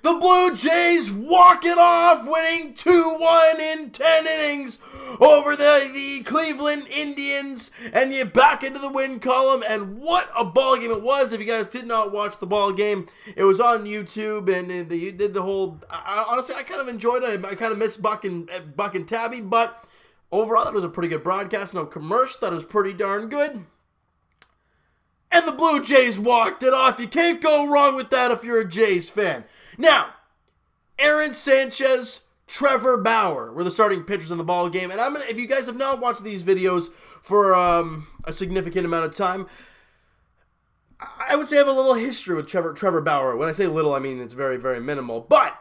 The Blue Jays walk it off, winning 2-1 in 10 innings over the Cleveland Indians, and you're back into the win column. And what a ball game it was. If you guys did not watch the ball game, it was on YouTube, and you did the whole... honestly, I kind of enjoyed it. I kind of missed Buck and Tabby, but overall, it was a pretty good broadcast. No commercial. That was pretty darn good. And the Blue Jays walked it off. You can't go wrong with that if you're a Jays fan. Now, Aaron Sanchez, Trevor Bauer were the starting pitchers in the ball game. And if you guys have not watched these videos for a significant amount of time, I would say I have a little history with Trevor Bauer. When I say little, I mean it's very, very minimal. But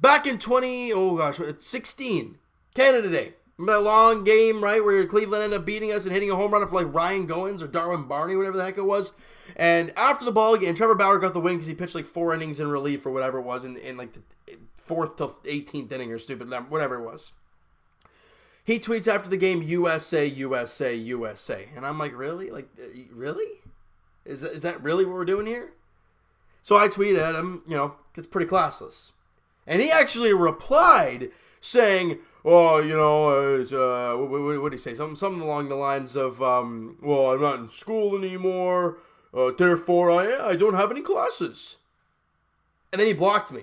back in 16, Canada Day. Remember that long game, right, where Cleveland ended up beating us and hitting a home run for like Ryan Goins or Darwin Barney, whatever the heck it was. And after the ball game, Trevor Bauer got the win because he pitched like 4 innings in relief or whatever it was in like the 4th to 18th inning or stupid number, whatever it was. He tweets after the game, USA, USA, USA. And I'm like, really? Like, really? Is that really what we're doing here? So I tweeted at him, it's pretty classless. And he actually replied saying, oh, what did he say? Something along the lines of, well, I'm not in school anymore, therefore I don't have any classes. And then he blocked me.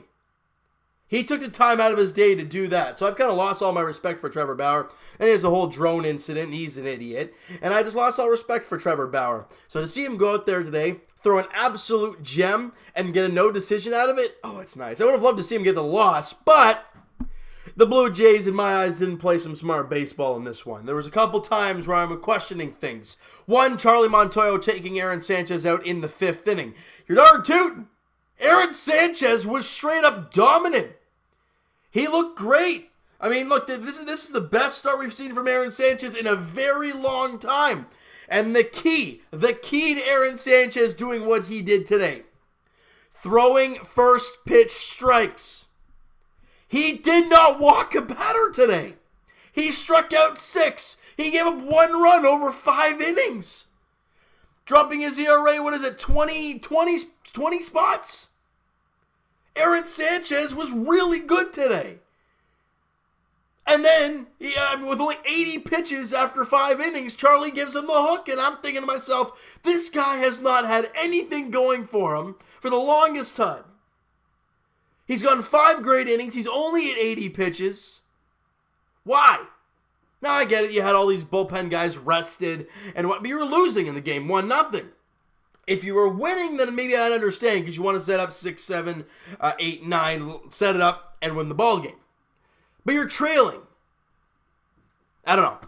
He took the time out of his day to do that. So I've kind of lost all my respect for Trevor Bauer. And there's the whole drone incident, and he's an idiot. And I just lost all respect for Trevor Bauer. So to see him go out there today, throw an absolute gem, and get a no decision out of it, oh, it's nice. I would have loved to see him get the loss, but the Blue Jays, in my eyes, didn't play some smart baseball in this one. There was a couple times where I'm questioning things. One, Charlie Montoyo taking Aaron Sanchez out in the 5th inning. You're darn tootin'. Aaron Sanchez was straight up dominant. He looked great. I mean, look, this is the best start we've seen from Aaron Sanchez in a very long time. And the key to Aaron Sanchez doing what he did today, throwing first pitch strikes. He did not walk a batter today. He struck out 6. He gave up 1 run over 5 innings. Dropping his ERA, 20 spots? Aaron Sanchez was really good today. And then, with only 80 pitches after 5 innings, Charlie gives him the hook, and I'm thinking to myself, this guy has not had anything going for him for the longest time. He's gone 5 great innings. He's only at 80 pitches. Why? Now I get it. You had all these bullpen guys rested, but you were losing in the game, 1-0. If you were winning, then maybe I'd understand because you want to set up 6, 7, 8, 9, set it up and win the ball game. But you're trailing. I don't know.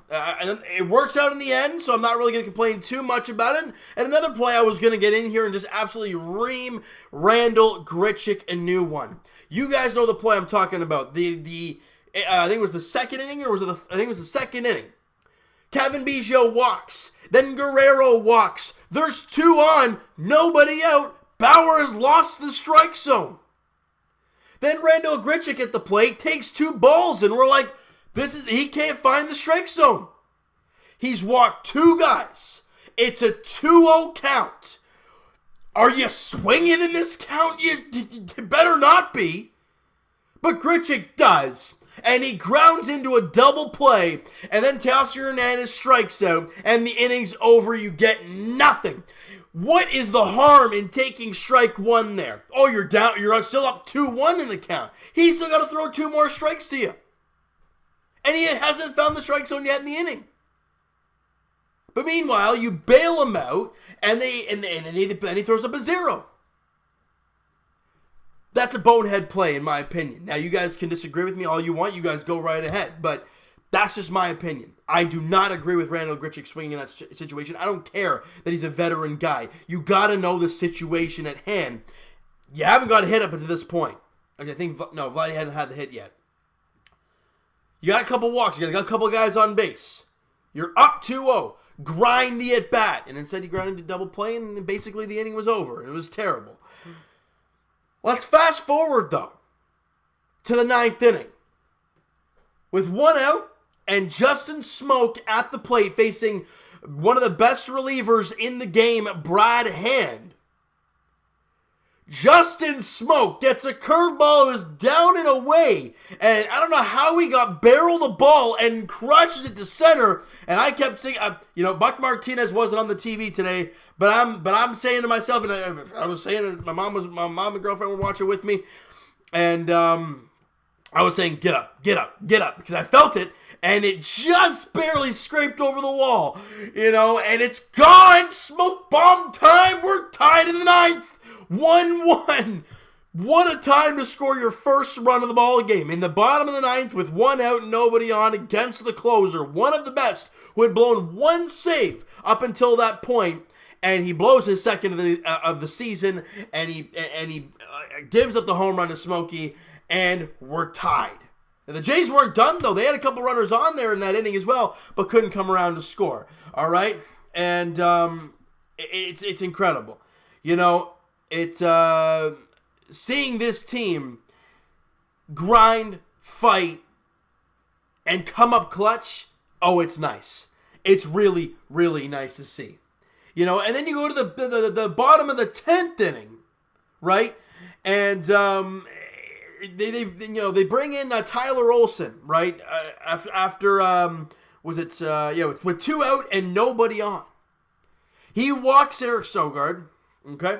It works out in the end, so I'm not really going to complain too much about it. And another play I was going to get in here and just absolutely ream Randall Grichuk a new one. You guys know the play I'm talking about. I think it was the 2nd inning, or I think it was the 2nd inning. Kevin Biggio walks. Then Guerrero walks. There's 2 on, nobody out. Bauer has lost the strike zone. Then Randall Grichuk at the plate takes 2 balls, and we're like, he can't find the strike zone. He's walked 2 guys. It's a 2-0 count. Are you swinging in this count? You better not be. But Grichuk does. And he grounds into a double play. And then Teoscar Hernandez strikes out. And the inning's over. You get nothing. What is the harm in taking strike 1 there? Oh, you're down. You're still up 2-1 in the count. He's still got to throw 2 more strikes to you. And he hasn't found the strike zone yet in the inning. But meanwhile, you bail him out, and then he throws up a 0. That's a bonehead play, in my opinion. Now, you guys can disagree with me all you want. You guys go right ahead. But that's just my opinion. I do not agree with Randall Grichuk swinging in that situation. I don't care that he's a veteran guy. You got to know the situation at hand. You haven't got a hit up until this point. Okay, Vladdy hasn't had the hit yet. You got a couple walks. You got a couple guys on base. You're up 2-0. Grind the at-bat. And instead you grounded to double play, and basically the inning was over. It was terrible. Let's fast forward, though, to the 9th inning. With 1 out and Justin Smoke at the plate facing one of the best relievers in the game, Brad Hand. Justin Smoak gets a curveball. It was down and away. And I don't know how he got barreled the ball and crushes it to center. And I kept saying, Buck Martinez wasn't on the TV today, but I'm saying to myself, and I was saying it, my mom and girlfriend were watching with me, and I was saying, get up, because I felt it. And it just barely scraped over the wall, and it's gone. Smoke bomb time. We're tied in the ninth. 1-1. What a time to score your first run of the ball game. In the bottom of the ninth with one out and nobody on against the closer. One of the best who had blown one save up until that point. And he blows his second of the season. And he gives up the home run to Smokey. And we're tied. And the Jays weren't done, though. They had a couple runners on there in that inning as well, but couldn't come around to score. All right? And it's incredible. It's seeing this team grind, fight, and come up clutch. Oh, it's nice. It's really, really nice to see. And then you go to the bottom of the 10th inning, right? And they bring in Tyler Olson, right? After with 2 out and nobody on. He walks Eric Sogard, okay?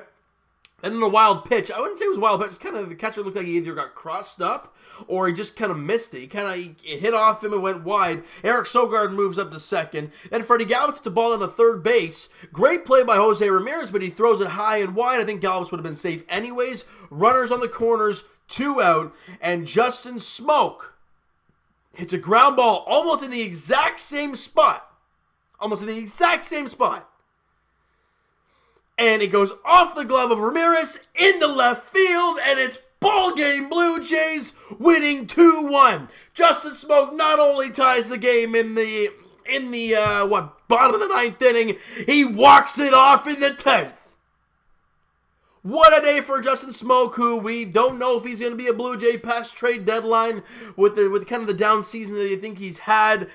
And then a wild pitch. I wouldn't say it was a wild pitch. It's kind of, the catcher looked like he either got crossed up or he just kind of missed it. He hit off him and went wide. Eric Sogard moves up to second. Then Freddie Galvis the ball on the third base. Great play by Jose Ramirez, but he throws it high and wide. I think Galvis would have been safe anyways. Runners on the corners, 2 out, and Justin Smoak hits a ground ball almost in the exact same spot. And it goes off the glove of Ramirez into left field, and it's ball game. Blue Jays winning 2-1. Justin Smoak not only ties the game in the bottom of the 9th inning, he walks it off in the 10th. What a day for Justin Smoak, who we don't know if he's going to be a Blue Jay past trade deadline with kind of the down season that you think he's had.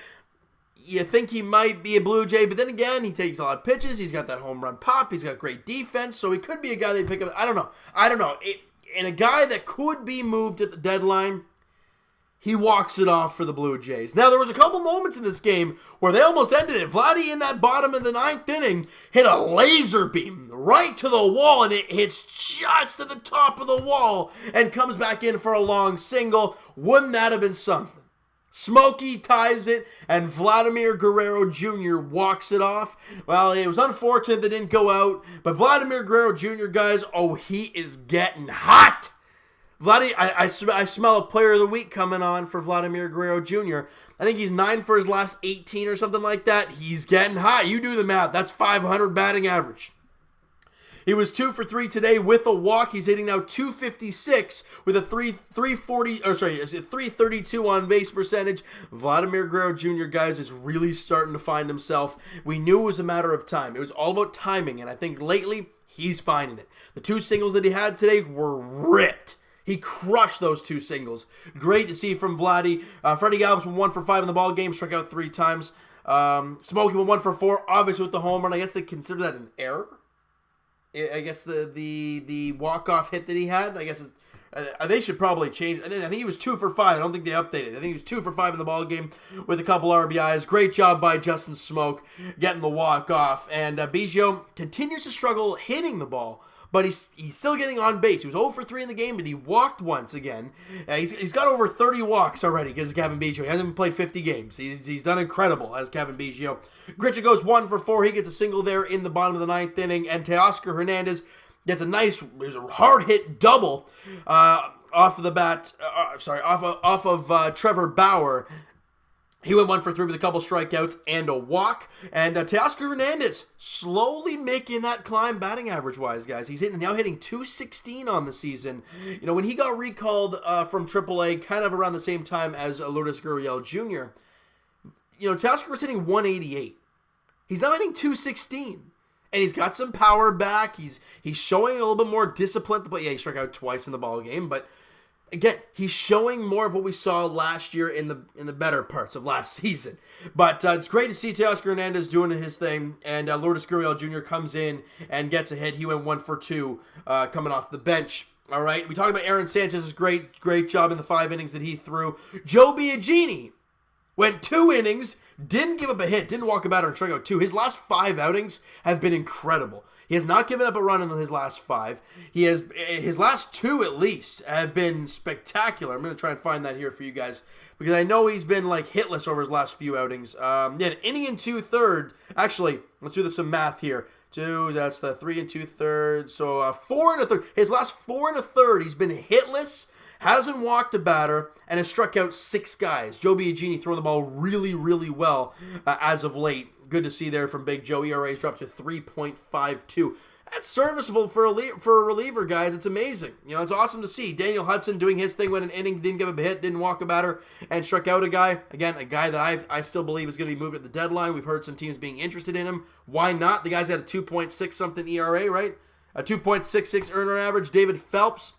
You think he might be a Blue Jay, but then again, he takes a lot of pitches. He's got that home run pop. He's got great defense, so he could be a guy they pick up. I don't know. And a guy that could be moved at the deadline, he walks it off for the Blue Jays. Now, there was a couple moments in this game where they almost ended it. Vladdy in that bottom of the 9th inning hit a laser beam right to the wall, and it hits just at the top of the wall and comes back in for a long single. Wouldn't that have been something? Smokey ties it, and Vladimir Guerrero Jr. walks it off. Well, it was unfortunate they didn't go out, but Vladimir Guerrero Jr., guys, he is getting hot. Vladdy, I smell a player of the week coming on for Vladimir Guerrero Jr. I think he's 9 for his last 18 or something like that. He's getting hot. You do the math. That's 500 batting average. He was 2 for 3 today with a walk. He's hitting now 256 with a 332 on base percentage. Vladimir Guerrero Jr., guys, is really starting to find himself. We knew it was a matter of time. It was all about timing, and I think lately he's finding it. The 2 singles that he had today were ripped. He crushed those 2 singles. Great to see from Vladdy. Freddie Galvis went 1 for 5 in the ball game, struck out 3 times. Smokey went 1 for 4, obviously with the home run. I guess they consider that an error. I guess the walk-off hit that he had, I guess they should probably change. I think he was 2 for 5. I don't think they updated. I think he was 2 for 5 in the ball game with a couple RBIs. Great job by Justin Smoak getting the walk-off. And Biggio continues to struggle hitting the ball, but he's still getting on base. He was 0 for 3 in the game, but he walked once again. He's got over 30 walks already because of Kevin Biggio. He hasn't even played 50 games. He's done incredible as Kevin Biggio. Gritcha goes 1 for 4. He gets a single there in the bottom of the 9th inning. And Teoscar Hernandez gets there's a hard hit double off of the bat. Off of Trevor Bauer. He went 1 for 3 with a couple strikeouts and a walk. And Teoscar Hernandez slowly making that climb batting average-wise, guys. He's now hitting 216 on the season. When he got recalled from AAA kind of around the same time as Lourdes Gurriel Jr., Teoscar was hitting 188. He's now hitting 216. And he's got some power back. He's showing a little bit more discipline. But yeah, he struck out twice in the ball game. But again, he's showing more of what we saw last year in the better parts of last season. But it's great to see Teoscar Hernandez doing his thing, and Lourdes Gurriel Jr. comes in and gets a hit. He went 1 for 2 coming off the bench. All right, we talked about Aaron Sanchez's great job in the 5 innings that he threw. Joe Biagini went 2 innings, didn't give up a hit, didn't walk a batter and strike out 2. His last 5 outings have been incredible. He has not given up a run in his last 5. His last 2 at least have been spectacular. I'm going to try and find that here for you guys because I know he's been like hitless over his last few outings. An inning and 2/3. Actually, let's do some math here. 2, that's the 3 and 2/3. So 4 1/3. His last 4 1/3, he's been hitless, hasn't walked a batter, and has struck out 6 guys. Joe Biagini throwing the ball really, really well as of late. Good to see there from Big Joe. ERA's dropped to 3.52. That's serviceable for a reliever, guys. It's amazing. It's awesome to see. Daniel Hudson doing his thing when an inning, didn't give up a hit, didn't walk a batter, and struck out a guy. Again, a guy that I still believe is going to be moved at the deadline. We've heard some teams being interested in him. Why not? The guy's got a 2.6-something ERA, right? A 2.66 earner average. David Phelps.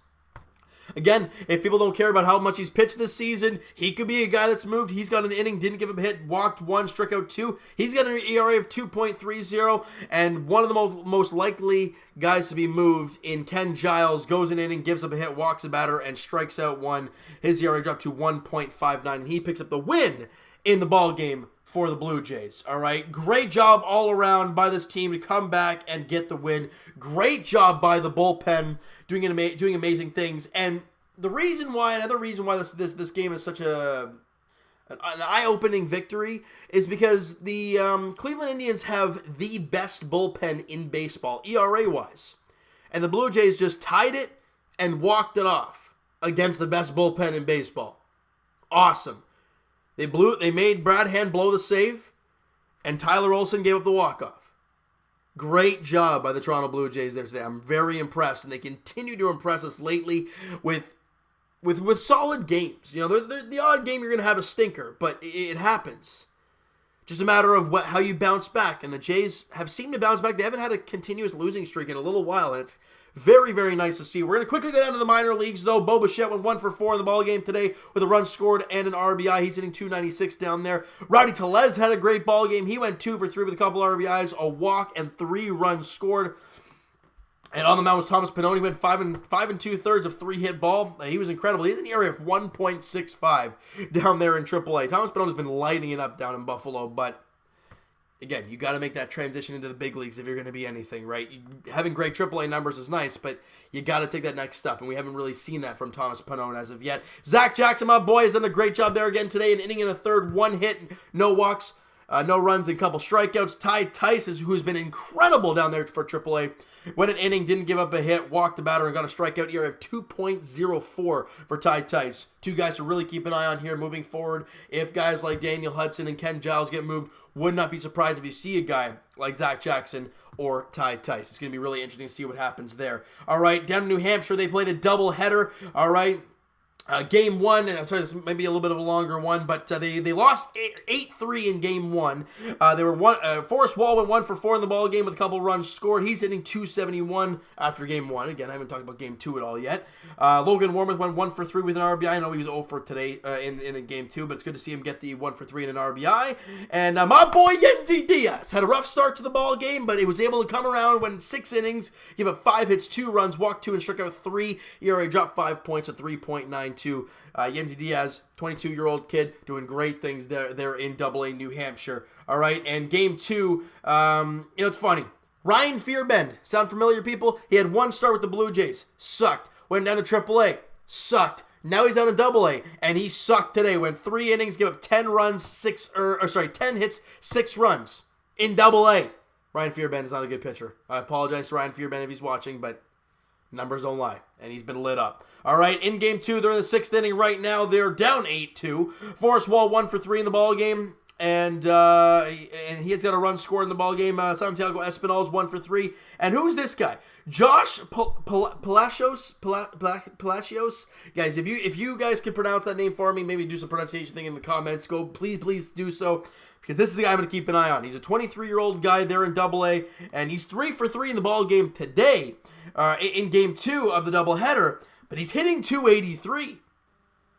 Again, if people don't care about how much he's pitched this season, he could be a guy that's moved. He's got an inning, didn't give him a hit, walked 1, struck out 2. He's got an ERA of 2.30, and one of the most likely guys to be moved in Ken Giles goes an inning, gives up a hit, walks a batter, and strikes out 1. His ERA dropped to 1.59, and he picks up the win in the ball game for the Blue Jays. All right, great job all around by this team to come back and get the win. Great job by the bullpen doing amazing things. And another reason why this game is such an eye-opening victory is because the Cleveland Indians have the best bullpen in baseball, ERA-wise. And the Blue Jays just tied it and walked it off against the best bullpen in baseball. Awesome. They made Brad Hand blow the save, and Tyler Olson gave up the walk-off. Great job by the Toronto Blue Jays there today. I'm very impressed, and they continue to impress us lately with solid games. The odd game you're going to have a stinker, but it happens. Just a matter of how you bounce back, and the Jays have seemed to bounce back. They haven't had a continuous losing streak in a little while, and it's very, very nice to see. We're going to quickly go down to the minor leagues, though. Bo Bichette went 1 for 4 in the ballgame today with a run scored and an RBI. He's hitting .296 down there. Rowdy Tellez had a great ballgame. He went 2 for 3 with a couple RBIs, a walk, and 3 runs scored. And on the mound was Thomas Pannone. He went 5 2/3 of 3-hit ball. He was incredible. He has an ERA of 1.65 down there in AAA. Thomas Pannone has been lighting it up down in Buffalo, but again, you got to make that transition into the big leagues if you're going to be anything, right? Having great AAA numbers is nice, but you got to take that next step, and we haven't really seen that from Thomas Pannone as of yet. Zach Jackson, my boy, has done a great job there again today. An inning and a third, 1 hit, no walks, no runs, and a couple strikeouts. Ty Tice, who's been incredible down there for AAA, went an inning, didn't give up a hit, walked the batter, and got a strikeout. ERA of 2.04 for Ty Tice. 2 guys to really keep an eye on here moving forward. If guys like Daniel Hudson and Ken Giles get moved, would not be surprised if you see a guy like Zach Jackson or Ty Tice. It's going to be really interesting to see what happens there. All right, down in New Hampshire, they played a doubleheader. All right. Game 1, and sorry, this might be a little bit of a longer one, but they lost 8-3 in Game 1. Forrest Wall went 1 for 4 in the ball game with a couple runs scored. He's hitting .271 after Game 1. Again, I haven't talked about Game 2 at all yet. Logan Warmoth went 1 for 3 with an RBI. I know he was 0 for today in Game 2, but it's good to see him get the 1 for 3 and an RBI. And my boy Yennsy Diaz had a rough start to the ball game, but he was able to come around, went 6 innings, gave up 5 hits, 2 runs, walked 2, and struck out 3. ERA dropped 5 points at 3.92. Yennsy Diaz, 22-year-old kid, doing great things there in AA New Hampshire. All right, and Game 2, it's funny. Ryan Fearbend, sound familiar, people? He had 1 start with the Blue Jays, sucked. Went down to AAA, sucked. Now he's down to AA, and he sucked today. Went 3 innings, gave up 10 hits, 6 runs in AA. Ryan Fearbend is not a good pitcher. I apologize to Ryan Fearbend if he's watching, but numbers don't lie, and he's been lit up. All right, in Game 2, they're in the 6th inning right now. They're down 8-2. Forrest Wall 1 for 3 in the ball game, and he has got a run scored in the ball game. Santiago Espinal's 1 for 3. And who's this guy? Josh Palacios. Guys, if you guys can pronounce that name for me, maybe do some pronunciation thing in the comments. Please do so, because this is the guy I'm going to keep an eye on. He's a 23-year-old guy there in AA, and he's 3 for 3 in the ball game today. In Game 2 of the doubleheader. but he's hitting 283.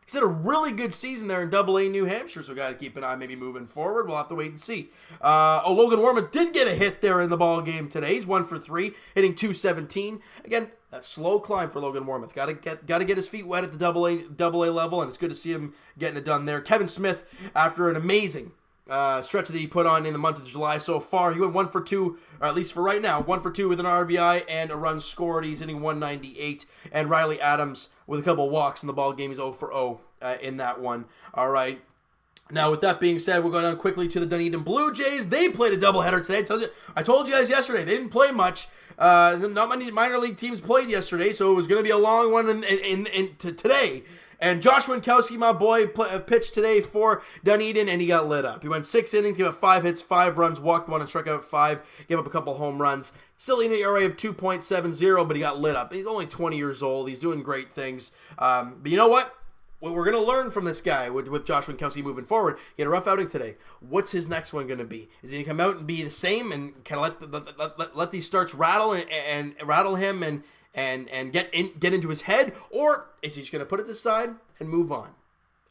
He's had a really good season there in Double-A New Hampshire, so got to keep an eye maybe moving forward. We'll have to wait and see. Logan Warman did get a hit there in the ball game today. He's 1 for 3, hitting 217. Again, that slow climb for Logan Warmouth. Got to get his feet wet at the Double-A level, and it's good to see him getting it done there. Kevin Smith, after an amazing stretch that he put on in the month of July so far, he went 1 for 2, or at least for right now, 1 for 2 with an RBI and a run scored. He's hitting 198. And Riley Adams with a couple walks in the ball game. He's 0 for 0 in that one. All right. Now, with that being said, we're going on quickly to the Dunedin Blue Jays. They played a doubleheader today. I told you guys yesterday, they didn't play much. Not many minor league teams played yesterday, so it was going to be a long one to today. And Josh Winkowski, my boy, pitched today for Dunedin, and he got lit up. He went 6 innings, gave up 5 hits, 5 runs, walked 1, and struck out 5, gave up a couple home runs. Still in an ERA of 2.70, but he got lit up. He's only 20 years old. He's doing great things. But you know what? What we're going to learn from this guy with Josh Winkowski moving forward, he had a rough outing today. What's his next one going to be? Is he going to come out and be the same and kind of let these starts rattle and rattle him and get into his head? Or is he just going to put it aside and move on?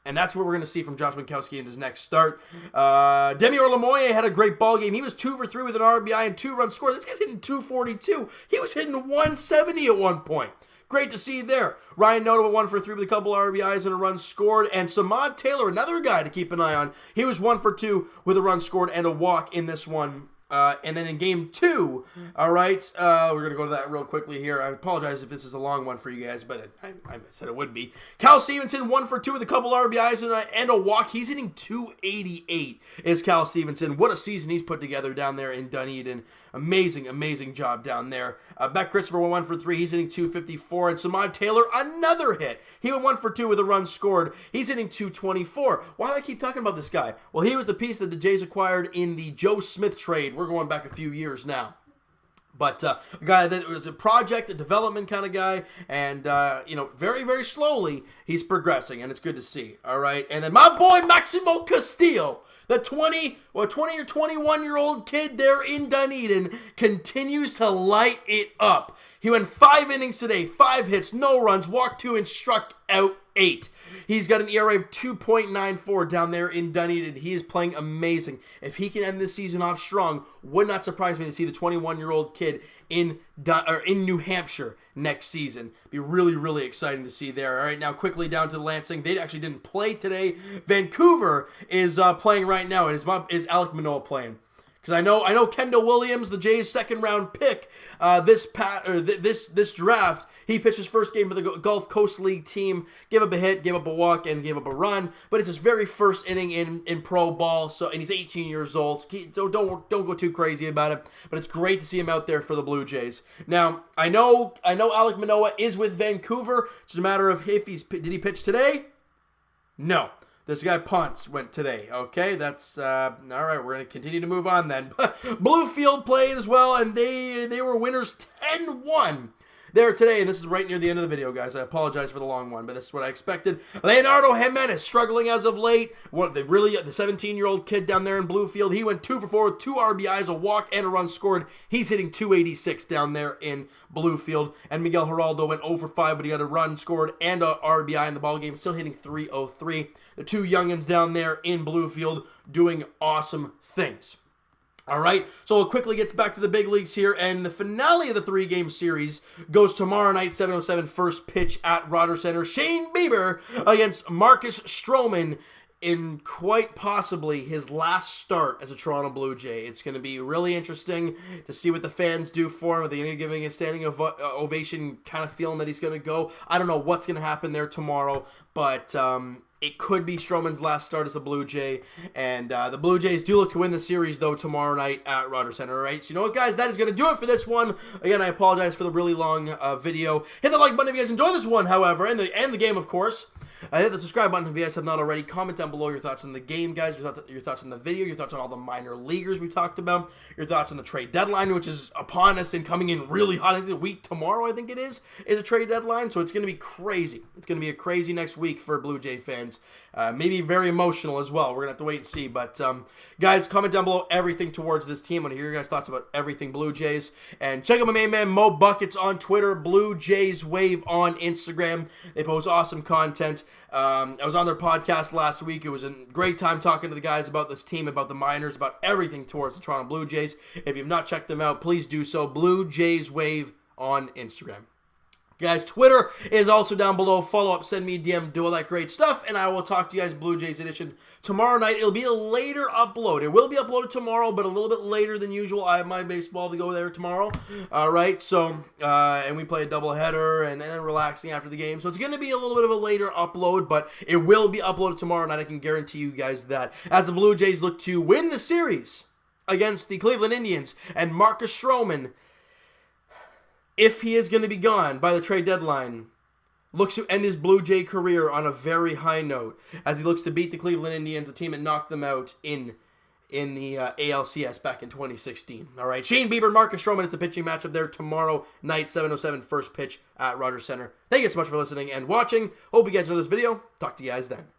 And that's what we're going to see from Josh Winkowski in his next start. Demi Orlamoye had a great ball game. He was 2 for 3 with an RBI and 2 runs scored. This guy's hitting 242. He was hitting 170 at one point. Great to see there. Ryan Noda went 1 for 3 with a couple RBIs and a run scored. And Samad Taylor, another guy to keep an eye on. He was 1 for 2 with a run scored and a walk in this one. And then in game 2, all right, we're going to go to that real quickly here. I apologize if this is a long one for you guys, but I said it would be. Cal Stevenson, 1 for 2 with a couple RBIs and a walk. He's hitting 288 is Cal Stevenson. What a season he's put together down there in Dunedin. Amazing, amazing job down there. Beck Christopher went 1 for 3. He's hitting 254. And Samad Taylor, another hit. He went 1 for 2 with a run scored. He's hitting 224. Why do I keep talking about this guy? Well, he was the piece that the Jays acquired in the Joe Smith trade. We're going back a few years now. But a guy that was a project, a development kind of guy, and, very, very slowly, he's progressing, and it's good to see, all right? And then my boy, Maximo Castillo, the 20 or 21-year-old kid there in Dunedin, continues to light it up. He went 5 innings today, 5 hits, no runs, walked 2, and struck out 8. He's got an ERA of 2.94 down there in Dunedin. He is playing amazing. If he can end this season off strong, would not surprise me to see the 21-year-old kid in New Hampshire next season. Be really, really exciting to see there. All right, now quickly down to Lansing. They actually didn't play today. Vancouver is playing right now. Is Alek Manoah playing? Because I know Kendall Williams, the Jays' second-round pick, this draft. He pitched his first game for the Gulf Coast League team, gave up a hit, gave up a walk, and gave up a run. But it's his very first inning in pro ball, and he's 18 years old. So don't go too crazy about it. But it's great to see him out there for the Blue Jays. Now I know Alek Manoah is with Vancouver. It's a matter of did he pitch today? No. This guy Ponce went today, okay? That's, all right, we're going to continue to move on then. Bluefield played as well, and they were winners 10-1 there today, and this is right near the end of the video, guys. I apologize for the long one, but this is what I expected. Leonardo Jimenez struggling as of late. The 17-year-old kid down there in Bluefield, he went 2 for 4 with 2 RBIs, a walk, and a run scored. He's hitting 286 down there in Bluefield. And Miguel Geraldo went 0 for 5, but he got a run scored and a RBI in the ballgame, still hitting 303. The 2 youngins down there in Bluefield doing awesome things. All right, so we'll quickly get back to the big leagues here, and the finale of the 3-game series goes tomorrow night, 7:07, first pitch at Rogers Center. Shane Bieber against Marcus Stroman in quite possibly his last start as a Toronto Blue Jay. It's going to be really interesting to see what the fans do for him. Are they going to give him a standing ovation, kind of feeling that he's going to go? I don't know what's going to happen there tomorrow, but it could be Stroman's last start as a Blue Jay, and the Blue Jays do look to win the series, though, tomorrow night at Rogers Center, all right? So you know what, guys? That is going to do it for this one. Again, I apologize for the really long video. Hit the like button if you guys enjoyed this one, however, and the game, of course. Hit the subscribe button if you guys have not already. Comment down below your thoughts on the game, guys, your thoughts on the video, your thoughts on all the minor leaguers we talked about, your thoughts on the trade deadline, which is upon us and coming in really hot. I think a week tomorrow, I think it is a trade deadline, so it's going to be crazy. It's going to be a crazy next week for Blue Jay fans. Maybe very emotional as well. We're going to have to wait and see. But, guys, comment down below everything towards this team. I want to hear your guys' thoughts about everything Blue Jays. And check out my main man, Mo Buckets, on Twitter, Blue Jays Wave on Instagram. They post awesome content. I was on their podcast last week. It was a great time talking to the guys about this team, about the minors, about everything towards the Toronto Blue Jays. If you've not checked them out, please do so. Blue Jays Wave on Instagram. Guys, Twitter is also down below. Follow up, send me a DM, do all that great stuff, and I will talk to you guys Blue Jays edition tomorrow night. It'll be a later upload. It will be uploaded tomorrow, but a little bit later than usual. I have my baseball to go there tomorrow. All right, so, and we play a doubleheader and then relaxing after the game. So it's going to be a little bit of a later upload, but it will be uploaded tomorrow night. I can guarantee you guys that. As the Blue Jays look to win the series against the Cleveland Indians, and Marcus Stroman, if he is going to be gone by the trade deadline, looks to end his Blue Jay career on a very high note as he looks to beat the Cleveland Indians, a team that knocked them out in the ALCS back in 2016. All right, Shane Bieber, Marcus Stroman is the pitching matchup there tomorrow night, 7:07 first pitch at Rogers Center. Thank you so much for listening and watching. Hope you guys enjoyed this video. Talk to you guys then.